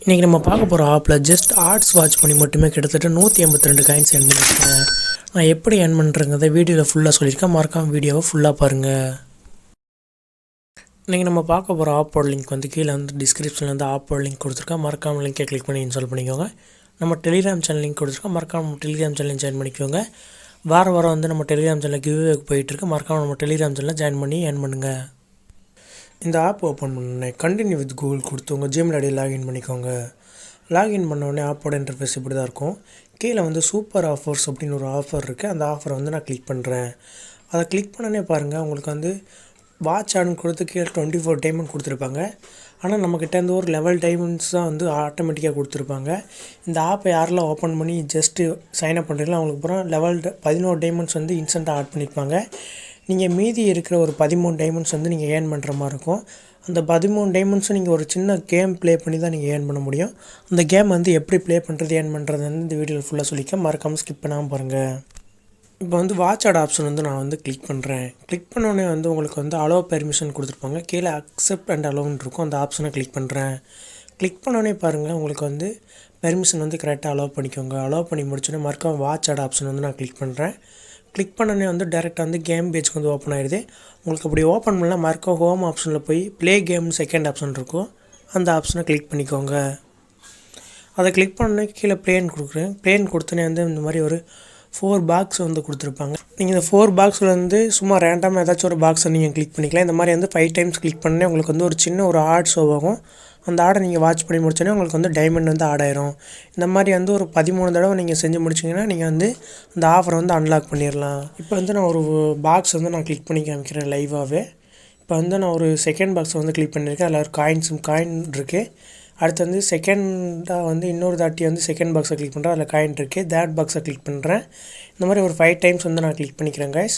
இன்றைக்கி நம்ம பார்க்க போகிற ஆப்பில் ஜஸ்ட் ஆர்ட்ஸ் வாட்ச் பண்ணி மட்டுமே கிட்டத்தட்ட 182 காயின்ஸ் ஏர்ன் பண்ணியிருக்கேன். நான் எப்படி ஏர்ன் பண்ணுறேங்கிறத வீடியோவில் ஃபுல்லாக சொல்லியிருக்கேன். மறக்காமல் வீடியோவை ஃபுல்லாக பாருங்கள். இன்றைக்கி நம்ம பார்க்க போகிற ஆப்போட லிங்க் வந்து கீழே வந்து டிஸ்கிரிப்ஷனில் வந்து ஆப்போட லிங்க் கொடுத்துருக்கேன். மறக்காமல் லிங்கை கிளிக் பண்ணி இன்ஸ்டால் பண்ணிக்கோங்க. நம்ம டெலிகிராம் சேனல் லிங்க் கொடுத்துருக்கோம். மறக்காமல் டெலிகிராம் சேனல் ஜாயின் பண்ணிக்கோங்க. வாரம் வந்து நம்ம டெலிகிராம் சேனலில் கிவ்வேக்கு போயிட்டுருக்கு. மறக்காமல் நம்ம டெலிகிராம் சேனலில் ஜாயின் பண்ணி ஏர்ன் பண்ணுங்கள். இந்த ஆப் ஓப்பன் பண்ணேன். கண்டினியூ வித் கூகுள் கொடுத்து உங்கள் ஜிமெயில் ஐடி லாகின் பண்ணிக்கோங்க. லாகின் பண்ணோடனே ஆப்போட இன்டர்ஃபேஸ் இப்படி தான் இருக்கும். கீழே வந்து சூப்பர் ஆஃபர்ஸ் அப்படின்னு ஒரு ஆஃபர் இருக்குது. அந்த ஆஃபரை வந்து நான் கிளிக் பண்ணுறேன். அதை கிளிக் பண்ணனே பாருங்கள், உங்களுக்கு வந்து வாட்ச் ஆன் கொடுத்து கீழே 24 டைமண்ட் கொடுத்துருப்பாங்க. ஆனால் நம்மக்கிட்ட இருந்து ஒரு லெவல் டைமண்ட்ஸ் தான் வந்து ஆட்டோமேட்டிக்காக கொடுத்துருப்பாங்க. இந்த ஆப்பை யாரெல்லாம் ஓப்பன் பண்ணி ஜஸ்ட்டு சைன்அப் பண்ணுறீங்களோ அவங்களுக்கு அப்புறம் லெவல் 11 டைமண்ட்ஸ் வந்து இன்ஸ்டண்ட்டாக ஆட் பண்ணியிருப்பாங்க. நீங்கள் மீதி இருக்கிற ஒரு 13 டைமண்ட்ஸ் வந்து நீங்கள் ஏர்ன் பண்ணுற மாதிரி இருக்கும். அந்த 13 டைமண்ட்ஸும் நீங்கள் ஒரு சின்ன கேம் ப்ளே பண்ணி தான் நீங்கள் ஏர்ன் பண்ண முடியும். அந்த கேம் வந்து எப்படி ப்ளே பண்ணுறது ஏர்ன் பண்ணுறது வந்து இந்த வீடியோவில் ஃபுல்லாக சொல்லிக்க மறக்காமல் ஸ்கிப் பண்ணாமல் பாருங்கள். இப்போ வந்து வாட்ச் ஆட் ஆப்ஷன் வந்து நான் வந்து கிளிக் பண்ணுறேன். கிளிக் பண்ணோடனே வந்து உங்களுக்கு வந்து அலோ பெர்மிஷன் கொடுத்துருப்பாங்க. கீழே அக்செப்ட் அண்ட் அலோன்னு இருக்கும். அந்த ஆப்ஷனை கிளிக் பண்ணுறேன். கிளிக் பண்ணோடனே பாருங்கள், உங்களுக்கு வந்து பெர்மிஷன் வந்து கரெக்டாக அலோவ் பண்ணிக்கோங்க. அலோவ் பண்ணி முடிச்சோன்னே மறக்காம வாட்ச் ஆட் ஆப்ஷன் வந்து நான் கிளிக் பண்ணுறேன். கிளிக் பண்ணோன்னே வந்து டேரெக்டாக வந்து கேம் பேஜ்க்கு வந்து ஓப்பன் ஆகிடுது. உங்களுக்கு அப்படி ஓப்பன் பண்ணலாம் மறக்க ஹோம் ஆப்ஷனில் போய் ப்ளே கேம் செகண்ட் ஆப்ஷன் இருக்கும். அந்த ஆப்ஷனை கிளிக் பண்ணிக்கோங்க. அதை கிளிக் பண்ணோன்னே கீழே ப்ளேன் கொடுக்குறேன். ப்ளேன் கொடுத்தோன்னே வந்து இந்த மாதிரி ஒரு 4 பாக்ஸ் வந்து கொடுத்துருப்பாங்க. நீங்கள் இந்த 4 பாக்ஸில் வந்து சும்மா ரேண்டமாக ஏதாச்சும் ஒரு பாக்ஸை நீங்கள் கிளிக் பண்ணிக்கலாம். இந்த மாதிரி வந்து 5 டைம்ஸ் கிளிக் பண்ணே உங்களுக்கு வந்து ஒரு சின்ன ஒரு ஆட் ஷோ ஆகும். அந்த ஆடை நீங்கள் வாட்ச் பண்ணி முடிச்சோன்னே உங்களுக்கு வந்து டைமண்ட் வந்து ஆட் ஆயிரும். இந்த மாதிரி வந்து ஒரு 13 தடவை நீங்கள் செஞ்சு முடிச்சிங்கன்னா நீங்கள் வந்து அந்த ஆஃபரை வந்து அன்லாக் பண்ணிடலாம். இப்போ வந்து நான் ஒரு பாக்ஸ் வந்து நான் கிளிக் பண்ணி காமிக்கிறேன் லைவாகவே. இப்போ வந்து நான் ஒரு செகண்ட் பாக்ஸை வந்து கிளிக் பண்ணியிருக்கேன். அதில் ஒரு காயின் இருக்குது. அடுத்து வந்து செகண்டாக வந்து இன்னொரு தாட்டி வந்து செகண்ட் பாக்ஸை கிளிக் பண்ணுறேன். அதில் காயின் இருக்குது. தேர்ட் பாக்ஸை கிளிக் பண்ணுறேன். இந்த மாதிரி ஒரு 5 டைம்ஸ் வந்து நான் கிளிக் பண்ணிக்கிறேன் கைஸ்.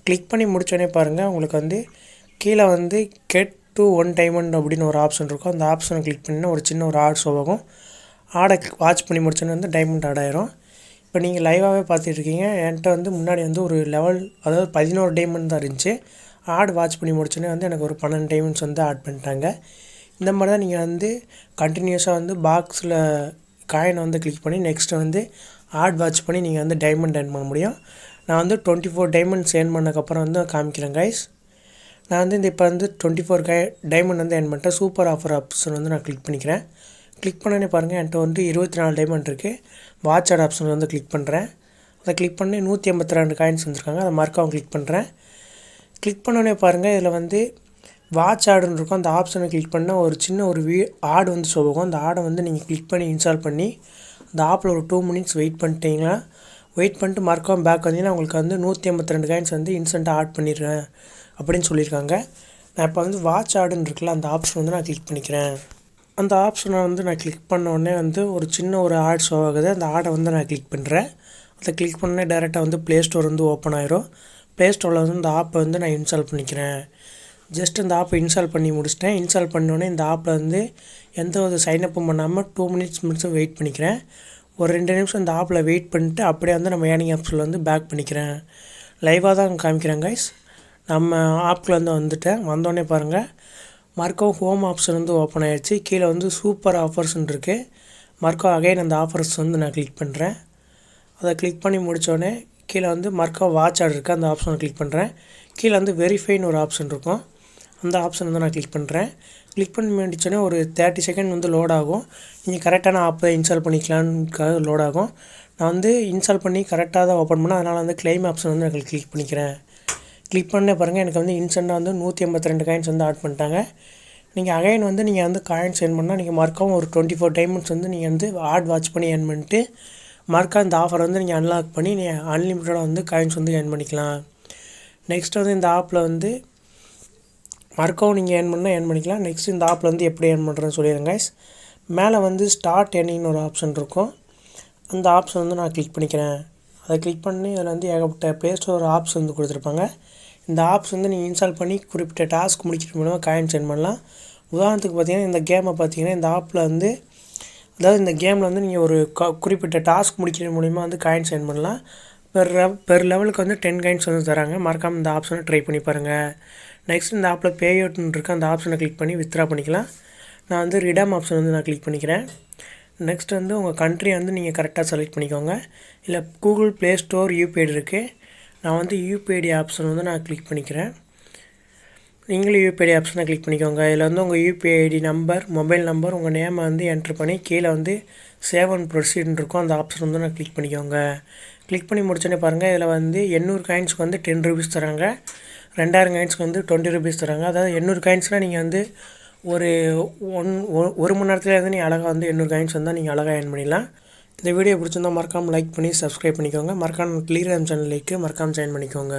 கிளிக் பண்ணி முடிச்சோடனே பாருங்கள், உங்களுக்கு வந்து கீழே வந்து கெட் டு 1 டைமண்ட் அப்படின்னு ஒரு ஆப்ஷன் இருக்கும். அந்த ஆப்ஷனை கிளிக் பண்ணினா ஒரு சின்ன ஒரு ஆட் ஷோ ஆகும். ஆடை வாட்ச் பண்ணி முடிச்சோன்னே வந்து டைமண்ட் ஆட் ஆயிரும். இப்போ நீங்கள் லைவாகவே பார்த்துட்ருக்கீங்க. என்கிட்ட வந்து முன்னாடி வந்து ஒரு லெவல், அதாவது 11 டைமண்ட் தான் இருந்துச்சு. ஆட் வாட்ச் பண்ணி முடிச்சோன்னே வந்து எனக்கு ஒரு 12 டைமண்ட்ஸ் வந்து ஆட் பண்ணிட்டாங்க. இந்த மாதிரி தான் நீங்கள் வந்து கண்டினியூஸாக வந்து பாக்ஸில் காயினை வந்து கிளிக் பண்ணி நெக்ஸ்ட்டு வந்து ஆட் வாட்ச் பண்ணி நீங்கள் வந்து டைமண்ட் ஏர்ன் பண்ண முடியும். நான் வந்து 24 டைமண்ட்ஸ் ஏர்ன் பண்ணக்கப்புறம் வந்து காமிக்கிறேன் கைஸ். நான் வந்து இப்போ வந்து 24 டைமண்ட் வந்து ஏர்ன் பண்ணிட்டேன். சூப்பர் ஆஃபர் ஆப்ஷன் வந்து நான் கிளிக் பண்ணிக்கிறேன். கிளிக் பண்ணோன்னே பாருங்கள், என்கிட்ட வந்து 24 டைமண்ட் இருக்குது. வாட்ச் ஆட் ஆப்ஷன் வந்து கிளிக் பண்ணுறேன். அதை கிளிக் பண்ணி 182 காயின்ஸ் வந்துருக்காங்க. அதை மறக்காம கிளிக் பண்ணுறேன். கிளிக் பண்ணோன்னே பாருங்கள், இதில் வந்து வாட்ச் ஆடுன்னு இருக்கும். அந்த ஆப்ஷனை கிளிக் பண்ணால் ஒரு சின்ன ஒரு ஆடு வந்து ஷோ ஆகும். அந்த ஆடை வந்து நீங்கள் கிளிக் பண்ணி இன்ஸ்டால் பண்ணி அந்த ஆப்பில் ஒரு 2 மினிட்ஸ் வெயிட் பண்ணிட்டீங்கன்னா, வெயிட் பண்ணிட்டு மறக்காம பேக் வந்தீங்கன்னா உங்களுக்கு வந்து 182 காயின்ஸ் வந்து இன்ஸ்டண்ட்டாக ஆட் பண்ணிடுறேன் அப்படின்னு சொல்லியிருக்காங்க. நான் இப்போ வந்து வாட்ச் ஆடுன்னு இருக்குல்ல, அந்த ஆப்ஷன் வந்து நான் கிளிக் பண்ணிக்கிறேன். அந்த ஆப்ஷனை வந்து நான் கிளிக் பண்ண உடனே வந்து ஒரு சின்ன ஒரு ஆட் ஷோ ஆகுது. அந்த ஆடை வந்து நான் கிளிக் பண்ணுறேன். அதை கிளிக் பண்ணே டேரெக்டாக வந்து ப்ளே ஸ்டோர் வந்து ஓப்பன் ஆயிரும். ப்ளே ஸ்டோரில் வந்து இந்த ஆப்பை வந்து நான் இன்ஸ்டால் பண்ணிக்கிறேன். ஜஸ்ட் இந்த ஆப்பை இன்ஸ்டால் பண்ணி முடிச்சிட்டேன். இன்ஸ்டால் பண்ணோடனே இந்த ஆப்பில் வந்து எந்த ஒரு சைனப்பும் பண்ணாமல் 2 மினிட்ஸ் வெயிட் பண்ணிக்கிறேன். ஒரு 2 நிமிஷம் இந்த ஆப்பில் வெயிட் பண்ணிட்டு அப்படியே வந்து நம்ம ஏர்னிங் ஆப்ஸில் வந்து பேக் பண்ணிக்கிறேன். லைவாக தான் காமிக்கிறேன் கைஸ். நம்ம ஆப்பில் வந்து வந்துட்டேன். வந்தோடனே பாருங்கள், மறக்காம ஹோம் ஆப்ஷன் வந்து ஓப்பன் ஆகிடுச்சு. கீழே வந்து சூப்பர் ஆஃபர்ஸ்ன்னு இருக்குது. மறக்காம அகைன் அந்த ஆஃபர்ஸ் வந்து நான் கிளிக் பண்ணுறேன். அதை கிளிக் பண்ணி முடித்தோடனே கீழே வந்து மறக்காம வாட்ச் ஆட் இருக்குது. அந்த ஆப்ஷனை கிளிக் பண்ணுறேன். கீழே வந்து வெரிஃபைன்னு ஒரு ஆப்ஷன் இருக்கும். அந்த ஆப்ஷன் வந்து நான் கிளிக் பண்ணுறேன். கிளிக் பண்ணி முடிச்சோன்னே ஒரு 30 செகண்ட் வந்து லோட் ஆகும். நீங்கள் கரெக்டான ஆப்பை இன்ஸ்டால் பண்ணிக்கலான்னுக்காக லோட் ஆகும். நான் வந்து இன்ஸ்டால் பண்ணி கரெக்டாக தான் ஓப்பன் பண்ணேன். அதனால் வந்து கிளைம் ஆப்ஷன் வந்து நான் கிளிக் பண்ணிக்கிறேன். கிளிக் பண்ணே பாருங்கள், எனக்கு வந்து இன்ஸ்டண்ட்டாக வந்து 182 காயின்ஸ் வந்து ஆட் பண்ணிட்டாங்க. நீங்கள் அகைன் வந்து நீங்கள் வந்து காயின்ஸ் ஏர்ன் பண்ணால் நீங்கள் மறக்காம ஒரு 24 டைமண்ட்ஸ் வந்து நீங்கள் வந்து ஆட் வாட்ச் பண்ணி ஏர்ன் பண்ணிட்டு மறக்காம இந்த ஆஃபர் வந்து நீங்கள் அன்லாக் பண்ணி நீங்கள் அன்லிமிட்டடாக வந்து காயின்ஸ் வந்து ஏர்ன் பண்ணிக்கலாம். நெக்ஸ்ட் வந்து இந்த ஆப்பில் வந்து மறக்கவும் நீங்கள் ஏர்ன் பண்ணால் ஏர்ன் பண்ணிக்கலாம். நெக்ஸ்ட் இந்த ஆப்பில் வந்து எப்படி ஏர்ன் பண்ணுறேன்னு சொல்லிடுறேன் கைஸ். மேலே வந்து ஸ்டார்ட் ஏர்னிங்னு ஒரு ஆப்ஷன் இருக்கும். அந்த ஆப்ஷன் வந்து நான் கிளிக் பண்ணிக்கிறேன். அதை கிளிக் பண்ணி அதில் வந்து ஏகப்பட்ட ப்ளே ஸ்டோர் ஆப்ஸ் வந்து கொடுத்துருப்பாங்க. இந்த ஆப்ஸ் வந்து நீங்கள் இன்ஸ்டால் பண்ணி குறிப்பிட்ட டாஸ்க் முடிக்கிற மூலமாக காயின்ஸ் ஏர்ன் பண்ணலாம். உதாரணத்துக்கு பார்த்தீங்கன்னா, இந்த கேமை பார்த்தீங்கன்னா, இந்த ஆப்பில் வந்து அதாவது இந்த கேமில் வந்து நீங்கள் ஒரு குறிப்பிட்ட டாஸ்க் முடிக்கிற மூலிமா வந்து காயின்ஸ் ஏர்ன் பண்ணலாம். பெர் லெவலுக்கு வந்து 10 காயின்ஸ் வந்து தராங்க. மறக்காமல் இந்த ஆப்ஷனை ட்ரை பண்ணி பாருங்கள். நெக்ஸ்ட் இந்த ஆப்பில் பே அவுட்னு இருக்குது. அந்த ஆப்ஷனை கிளிக் பண்ணி வித்ட்ரா பண்ணிக்கலாம். நான் வந்து ரிடம் ஆப்ஷன் வந்து நான் கிளிக் பண்ணிக்கிறேன். நெக்ஸ்ட் வந்து உங்கள் கண்ட்ரி வந்து நீங்கள் கரெக்டாக செலக்ட் பண்ணிக்கோங்க. இல்லை கூகுள் ப்ளே ஸ்டோர் யூபிஐ இருக்குது. நான் வந்து யூபிஐடி ஆப்ஷன் வந்து நான் கிளிக் பண்ணிக்கிறேன். நீங்களும் யூபிஐடி ஆப்ஷனை கிளிக் பண்ணிக்கோங்க. இதில் வந்து உங்கள் யூபிஐடி நம்பர், மொபைல் நம்பர், உங்கள் நேமை வந்து என்ட்ரு பண்ணி கீழே வந்து சேவ் அண்ட் ப்ரொசீட்னு இருக்கும். அந்த ஆப்ஷன் வந்து நான் கிளிக் பண்ணிக்கோங்க. கிளிக் பண்ணி முடிச்சோன்னே பாருங்கள், இதில் வந்து 800 காயின்ஸ்க்கு வந்து 10 ரூபீஸ் தராங்க. 2000 காயின்ஸ்க்கு வந்து 20 ரூபீஸ் தராங்க. அதாவது 800 காயின்ஸ்னால் நீங்கள் வந்து ஒரு மணி நேரத்தில் வந்து நீங்கள் அழகாக வந்து 800 காயின்ஸ் வந்தால் நீங்கள் அழகாக ஏர்ன் பண்ணிடலாம். இந்த வீடியோ பிடிச்சிருந்தால் மறக்காமல் லைக் பண்ணி சப்ஸ்கிரைப் பண்ணிக்கோங்க. மறக்காமல் டெலிகிராம் சேனலுக்கு மறக்காமல் ஜாயின் பண்ணிக்கோங்க.